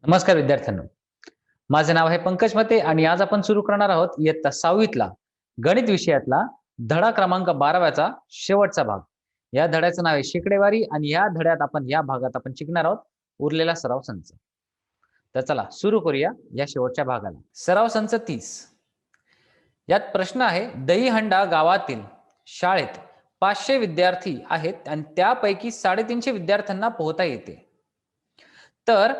नमस्कार विद्यार्थ्यांनो. माझे नाव आहे पंकज मते आणि आज आपण सुरू करणार आहोत इयत्ता 6वीतला गणित विषयातला धडा क्रमांक 12व्याचा शेवटचा भाग. या धड्याचं नाव आहे शेकडेवारी आणि या धड्यात या भागात आपण शिकणार आहोत उरलेला सराव संच. तर चला सुरू करूया या शेवटच्या भागाला. सराव संच 30. यात प्रश्न आहे, दहीहंडा गावातील शाळेत 500 विद्यार्थी आहेत आणि त्यापैकी 350 विद्यार्थ्यांना पोहता येते. तर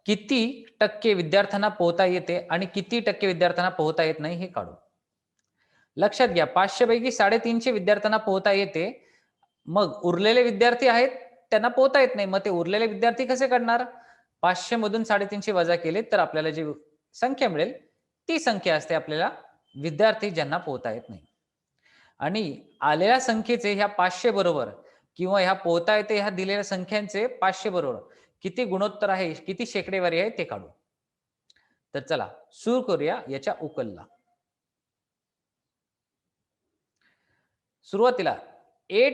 किती टक्के विद्यार्थ्यांना पोहता येते आणि किती टक्के विद्यार्थ्यांना पोहता येत नाही हे काढू. लक्षात घ्या, 500 पैकी 350 विद्यार्थ्यांना पोहता येते. मग उरलेले विद्यार्थी आहेत त्यांना पोहता येत नाही. मग ते उरलेले विद्यार्थी कसे काढणार? 500 मधून 350 वजा केले तर आपल्याला जी संख्या मिळेल ती संख्या असते आपल्याला विद्यार्थी ज्यांना पोहता येत नाही. आणि आलेल्या संख्येचे ह्या 500 बरोबर किंवा ह्या पोहता येते ह्या दिलेल्या संख्यांचे 500 बरोबर किती गुणोत्तर आहे, किती शेकडेवारी आहे ते काढू. तर चला सुरू करूया याच्या उकलला. सुरुवातीला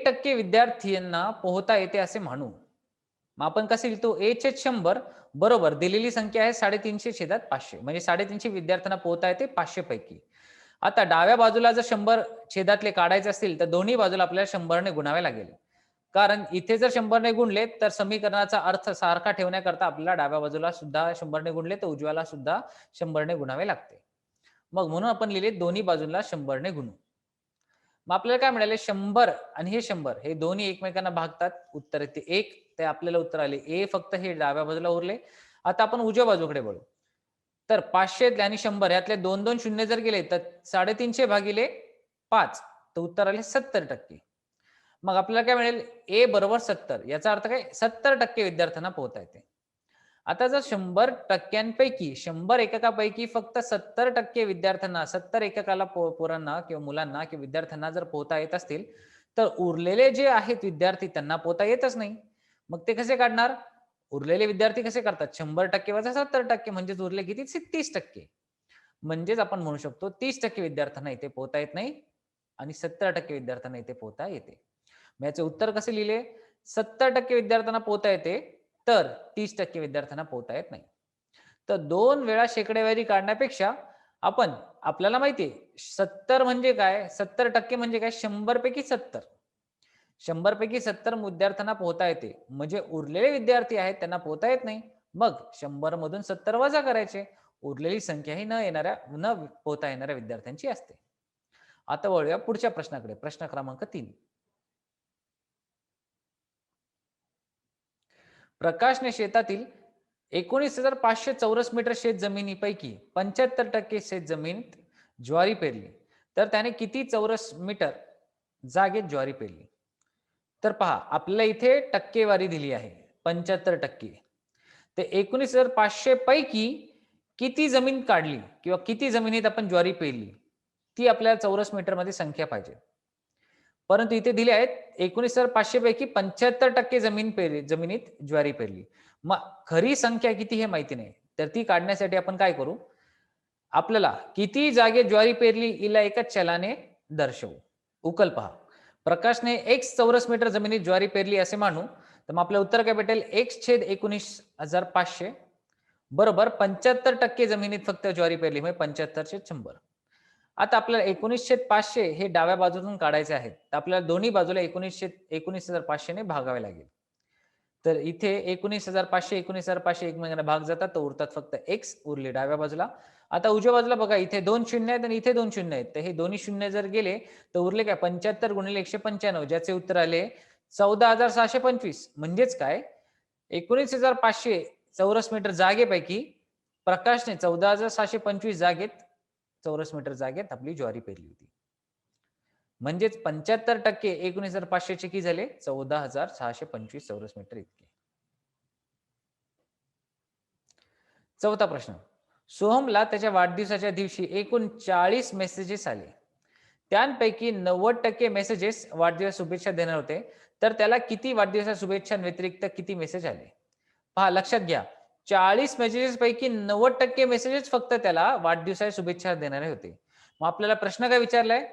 टक्के विद्यार्थ्यांना पोहता येते असे म्हणू. मग आपण कसे लिहितो? ए छेद 100 बरोबर दिलेली संख्या आहे 350 छेदात 500 म्हणजे 350 विद्यार्थ्यांना पोहता येते 500 पैकी. आता डाव्या बाजूला जर 100 छेदातले काढायचे असतील तर दोन्ही बाजूला आपल्याला 100 ने गुणावे लागेल. कारण इथे जर 100 ने गुणले तर समीकरणाचा अर्थ सारखा ठेवण्याकरता आपल्याला डाव्या बाजूला सुद्धा 100 ने गुणले तर उजव्याला सुद्धा 100 ने गुणावे लागते. मग म्हणून आपण लिहिले दोन्ही बाजूला 100 ने गुणू. मग आपल्याला काय मिळाले? 100 आणि हे 100 हे दोन्ही एकमेकांना भागतात. उत्तर येते 1. ते आपल्याला उत्तर आले ए. फक्त हे डाव्या बाजूला उरले. आता आपण उजव्या बाजूकडे वळू. तर 500 आणि 100 यातले 2-2 शून्य जर गेले तर 350 भागिले 5 तर उत्तर आले 70%. मग आपल्याला काय मिळेल? ए बरोबर 70. याचा अर्थ काय? 70% विद्यार्थ्यांना पोहता येते. आता जर 100 टक्क्यांपैकी 100 एककापैकी फक्त 70% विद्यार्थ्यांना 70 एककाला पोरांना किंवा मुलांना किंवा विद्यार्थ्यांना जर पोहता येत असतील तर उरलेले जे आहेत विद्यार्थी त्यांना पोहता येतच नाही. मग ते कसे काढणार? उरलेले विद्यार्थी कसे करतात? 100% वजा 70% म्हणजेच उरले किती? 30%. म्हणजेच आपण म्हणू शकतो 30% विद्यार्थ्यांना इथे पोहता येत नाही आणि 70% विद्यार्थ्यांना इथे पोहता येते. मग याचे उत्तर कसे लिहिले? 70% विद्यार्थ्यांना पोहता येते तर 30% विद्यार्थ्यांना पोहता येत नाही. तर 2 वेळा शेकडेवारी काढण्यापेक्षा आपल्याला माहितीये 70 म्हणजे काय? 70% म्हणजे काय? 100 पैकी 70. 100 पैकी 70 विद्यार्थ्यांना पोहता येते म्हणजे उरलेले विद्यार्थी आहेत त्यांना पोहता येत नाही. मग 100 मधून 70 वजा करायचे. उरलेली संख्या ही न पोहता येणाऱ्या विद्यार्थ्यांची असते. आता वळूया पुढच्या प्रश्नाकडे. प्रश्न क्रमांक 3. प्रकाशने शेतातील 19,500 चौरस मीटर शेत जमिनीपैकी 75% शेत जमिनीत ज्वारी पेरली. तर त्याने किती चौरस मीटर जागेत ज्वारी पेरली? तर पहा, आपल्याला इथे टक्केवारी दिली आहे 75%. ते 19,500 पैकी किती जमीन काढली किंवा किती जमिनीत आपण ज्वारी पेरली ती आपल्याला चौरस मीटर मध्ये संख्या पाहिजे. परंतु इथे दिले आहेत 19,500 पैकी 75% जमिनीत ज्वारी पेरली. मग खरी संख्या किती हे माहिती नाही. तर ती काढण्यासाठी आपण काय करू? आपल्याला किती जागेत ज्वारी पेरली हिला एकाच चलाने दर्शवू. उकल पहा. प्रकाशने x चौरस मीटर जमिनीत ज्वारी पेरली असे मानू तर मग आपलं उत्तर काय भेटेल? x छेद 19,500 बरोबर 75% जमिनीत फक्त ज्वारी पेरली म्हणजे 75 छेद 100. आता आपल्याला 19,500 हे डाव्या बाजूतून काढायचे आहेत. तर आपल्याला दोन्ही बाजूला 19,500 ने भागावे लागेल. तर इथे 19,500 एकमेकांना भाग जातात तर उरतात फक्त x उरले डाव्या बाजूला. आता उजव्या बाजूला बघा, इथे 2 शून्य आहेत आणि इथे 2 शून्य आहेत. तर हे दोन्ही शून्य जर गेले तर उरले काय? 75 गुणिले 195 ज्याचे उत्तर आले 14,625. म्हणजेच काय? 19,500 चौरस मीटर जागेपैकी प्रकाशने 14,625 चौरस मीटर जागेत आपली ज्वारी पेरली होती. म्हणजेच 75% 19,500 चे किती झाले? 14,625 चौरस मीटर इतके. चौथा प्रश्न. सोहमला त्याच्या वाढदिवसाच्या दिवशी एकूण 40 मेसेजेस आले. त्यांपैकी 90% मेसेजेस वाढदिवस शुभेच्छा देणार होते. तर त्याला किती वाढदिवसाच्या शुभेच्छांव्यतिरिक्त किती मेसेज आले? पहा, लक्षात घ्या, 40 मेसेजेस पैकी 90% मेसेजेस फक्त त्याला वाढदिवसाच्या शुभेच्छा देणारे होते. मग आपल्याला प्रश्न काय विचारलाय?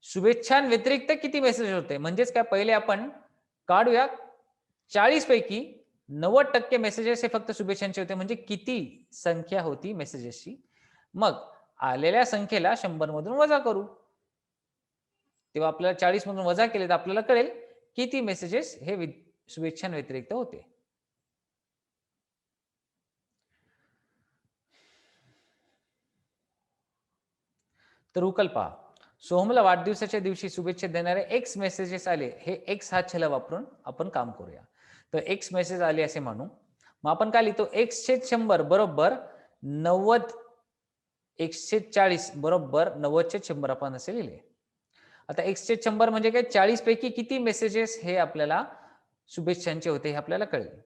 शुभेच्छांव्यतिरिक्त किती मेसेज होते? म्हणजेच काय? पहिले आपण काढूया 40 पैकी 90% मेसेजेस हे फक्त शुभेच्छांचे होते. म्हणजे किती संख्या होती मेसेजेसची. मग आलेल्या संख्येला 100 मधून वजा करू. तेव्हा आपल्याला 40 मधून वजा केले तर आपल्याला कळेल किती मेसेजेस हे शुभेच्छांव्यतिरिक्त होते. तर उकल पहा. सोहमला वाढदिवसाच्या दिवशी शुभेच्छा देणारे एक्स मेसेजेस आले. हे एक्स हा छल वापरून आपण काम करूया. तर एक्स मेसेज आले असे म्हणू. मग आपण काय लिहितो? एक्स छेद 100 बरोबर 90 एक्स छेद 40 बरोबर 90 छेद 100 आपण असे लिहिले. आता एक्स छेद 100 म्हणजे काय? 40 पैकी किती मेसेजेस हे आपल्याला शुभेच्छांचे होते हे आपल्याला कळेल.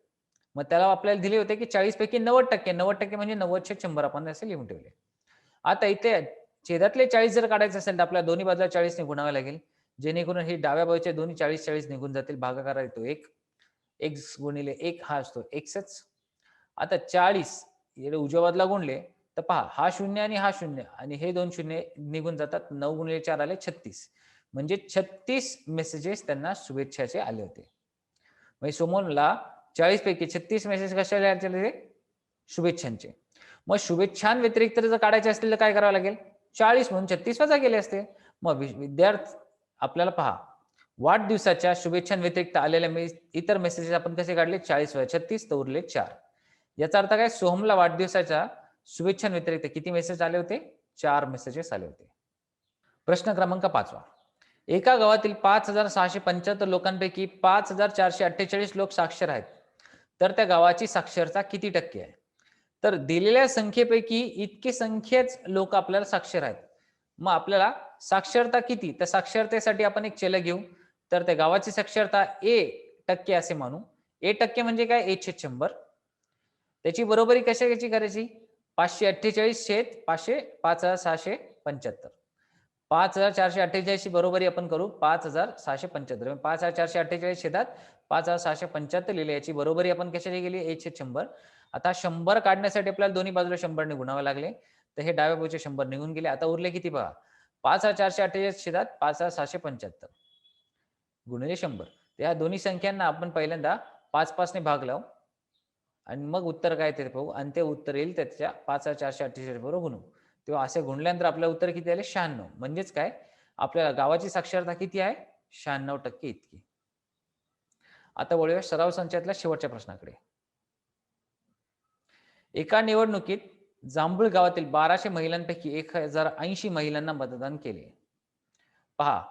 मग त्याला आपल्याला दिले होते की 40 पैकी 90%. 90% म्हणजे 90 छेद 100 आपण असे लिहून ठेवले. आता इथे छेदातले 40 जर काढायचे असेल तर आपल्याला दोन्ही बाजूला 40 ने गुणावे लागेल. जेणेकरून हे डाव्या बाजूचे दोन्ही 40-40 निघून जातील. भागाकार येतो 1. एक्स गुणिले 1 हा असतो एक्सच. आता 40 हे उजव्या बाजूला गुणले तर पहा हा 0 आणि हा 0 आणि हे दोन शून्य निघून जातात. 9 गुणिले 4 आले 36. म्हणजे 36 मेसेजेस त्यांना शुभेच्छाचे आले होते. म्हणजे सोमोनला 40 पैकी 36 मेसेज कशाला आले? शुभेच्छांचे. मग शुभेच्छांव्यतिरिक्त जर काढायचे असतील तर काय करावं लागेल? 40 म्हणून 36 वजा केले असते. मग विद्यार्थी आपल्याला पहा वाढदिवसाच्या शुभेच्छांव्यतिरिक्त आलेल्या इतर मेसेजेस आपण कसे काढले? 40 वजा 36 तर उरले 4. याचा अर्थ काय? सोहमला वाढदिवसाच्या शुभेच्छांव्यतिरिक्त किती मेसेज आले होते? 4 मेसेजेस आले होते. प्रश्न क्रमांक 5. एका गावातील 5,675 लोकांपैकी 5,448 लोक साक्षर आहेत. तर त्या गावाची साक्षरता किती टक्के आहे? तर दिलेल्या संख्येपैकी इतकी संख्येच लोक आपल्याला साक्षर आहेत. मग आपल्याला साक्षरता किती? तर साक्षरतेसाठी आपण एक चल घेऊ. तर त्या गावाची साक्षरता टक्के असे मानू. टक्के म्हणजे काय? 1/100. त्याची बरोबरी कशाची करायची? 548 छेद 5,675. 5,448 ची बरोबरी आपण करू 5,675. 5,448 छेदात 5,675 लिहिले. याची बरोबरी आपण कशाची केली? 1/100. आता 100 काढण्यासाठी आपल्याला दोन्ही बाजूला 100 ने गुणावे लागले. तर हे डाव्या बाजूचे 100 निघून गेले. आता उरले किती पहा? 5,448 छेदात 5,675 गुणिले 100. या दोन्ही संख्यांना आपण पहिल्यांदा 5-5 ने भाग लावू आणि मग उत्तर काय ते पाहू आणि ते उत्तर येईल त्याच्या 5,448 बरोबर गुणू. तेव्हा असे गुणल्यानंतर आपल्याला उत्तर किती आले? 96. म्हणजेच काय? आपल्याला गावाची साक्षरता किती आहे? 96% इतकी. आता वळूया सराव संचातल्या शेवटच्या प्रश्नाकडे. एका निवडणुकीत जांभूळ गावातील 1200 महिलांपैकी 1080 महिलांना मतदान केले. पहा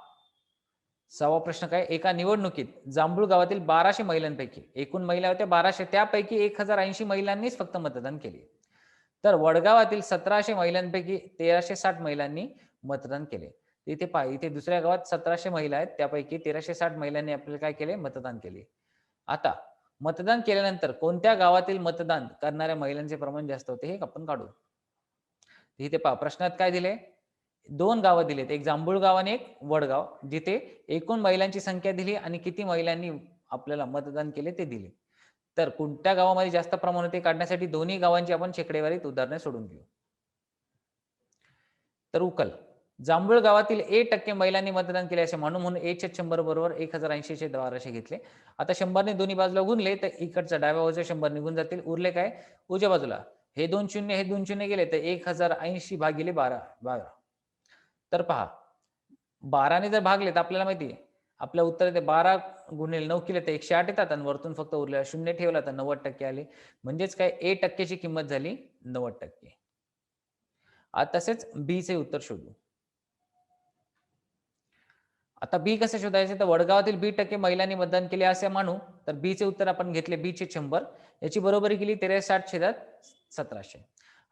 6वा प्रश्न काय? एका निवडणुकीत जांभूळ गावातील 1200 महिलांपैकी एकूण महिला होत्या 1200 त्यापैकी 1080 महिलांनीच फक्त मतदान केले. तर वडगावातील 1700 महिलांपैकी 1360 महिलांनी मतदान केले. इथे पहा इथे दुसऱ्या गावात 1700 महिला आहेत त्यापैकी 1360 महिलांनी आपल्याला काय केले? मतदान केले. आता मतदान केल्यानंतर कोणत्या गावातील मतदान करणाऱ्या महिलांचे प्रमाण जास्त होते हे आपण काढू. इथे पहा प्रश्नात काय दिले? 2 गावं दिलेत. एक जांभूळगाव आणि एक वडगाव. जिथे एकूण महिलांची संख्या दिली आणि किती महिलांनी आपल्याला मतदान केले ते दिले. तर कोणत्या गावामध्ये जास्त प्रमाण होते काढण्यासाठी दोन्ही गावांची आपण शेकडेवारीत उदाहरणे सोडून घेऊ. तर उकल. जांभूळ गावातील 1% महिलांनी मतदान केले असे म्हणून 1/100 बरोबर 1080 चे 1200 घेतले. आता 100 ने दोन्ही बाजूला गुणले तर इकडचा डाव्या बाजूचे 100 निघून जातील. उरले काय? उजव्या बाजूला. हे 2 शून्य हे 2 शून्य गेले तर 1080 भागिले 12. तर पहा 12 ने जर भागले तर आपल्याला माहिती आहे आपलं उत्तर येते 12 गुणिले 9 केले तर 108 येतात आणि वरतून फक्त उरलेला 0 ठेवला तर 90% आले. म्हणजेच काय? टक्केची किंमत झाली 90%. आता तसेच बी चे उत्तर शोधू. आता बी कसं शोधायचे? तर वडगावातील 20% महिलांनी मतदान केले असे मानू. तर बी चे उत्तर आपण घेतले बी चे 100. याची बरोबरी केली 63 छेदात 1700.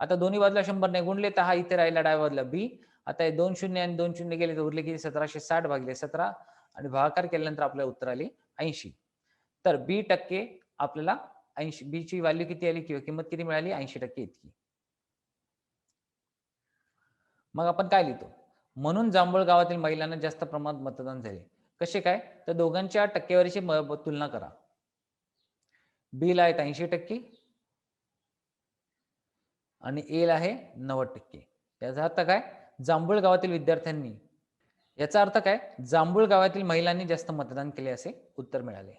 आता दोन्ही बाजूला 100 ने गुणले तर हा इथे राहिला डाव्या बाजूला बी. आता हे 2 शून्य आणि 2 शून्य गेले तर उरले किती? 1760 भागिले 17 आणि भागाकार केल्यानंतर आपल्याला उत्तर आले 80. तर बी टक्के आपल्याला 80 बी ची व्हॅल्यू किती आली किंवा किंमत किती मिळाली? 80% इतकी. मग आपण काय लिहितो? म्हणून जांभूळ गावातील महिलांना जास्त प्रमाणात मतदान झाले. कसे काय? तर दोघांच्या टक्केवारीची तुलना करा. बी ला आहेत 80% आणि ए ला आहे 90%. याचा अर्थ काय? जांभूळ गावातील विद्यार्थ्यांनी याचा अर्थ काय? जांभूळ गावातील महिलांनी जास्त मतदान केले असे उत्तर मिळाले.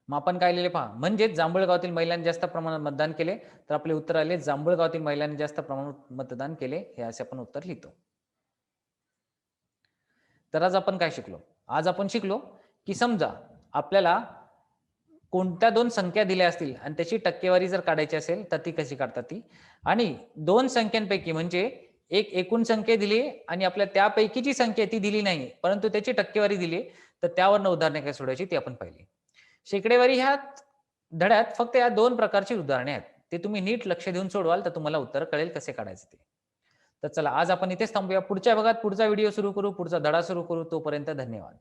मग आपण काय लिहिले पहा, म्हणजेच जांभूळगावातील महिलांनी जास्त प्रमाणात मतदान केले, तर आपले उत्तर आले जांभूळगावातील महिलांनी जास्त प्रमाणात मतदान केले, हे असे आपण उत्तर लिहितो. तर आज आपण काय शिकलो? आज आपण शिकलो, की समजा आपल्याला कोणत्या 2 संख्या दिल्या असतील आणि त्याची टक्केवारी जर काढायची असेल, तर ती कशी काढतात ती? आणि 2 संख्यांपैकी म्हणजे एक एकूण संख्या दिली आणि आपल्या त्यापैकीची संख्या ती दिली नाही, परंतु त्याची टक्केवारी दिली, तर त्यावरनं उदाहरणे काय सोडवायची ती आपण पाहिली. शेकडेवारी ह्या धड्यात फक्त या 2 प्रकारची उदाहरणे आहेत. ते तुम्ही नीट लक्ष देऊन सोडवाल, तर तुम्हाला उत्तर कळेल कसे काढायचे ते. तर चला आज आपण इथेच थांबूया. पुढच्या भागात पुढचा व्हिडिओ सुरू करू, पुढचा धडा सुरू करू. तोपर्यंत धन्यवाद.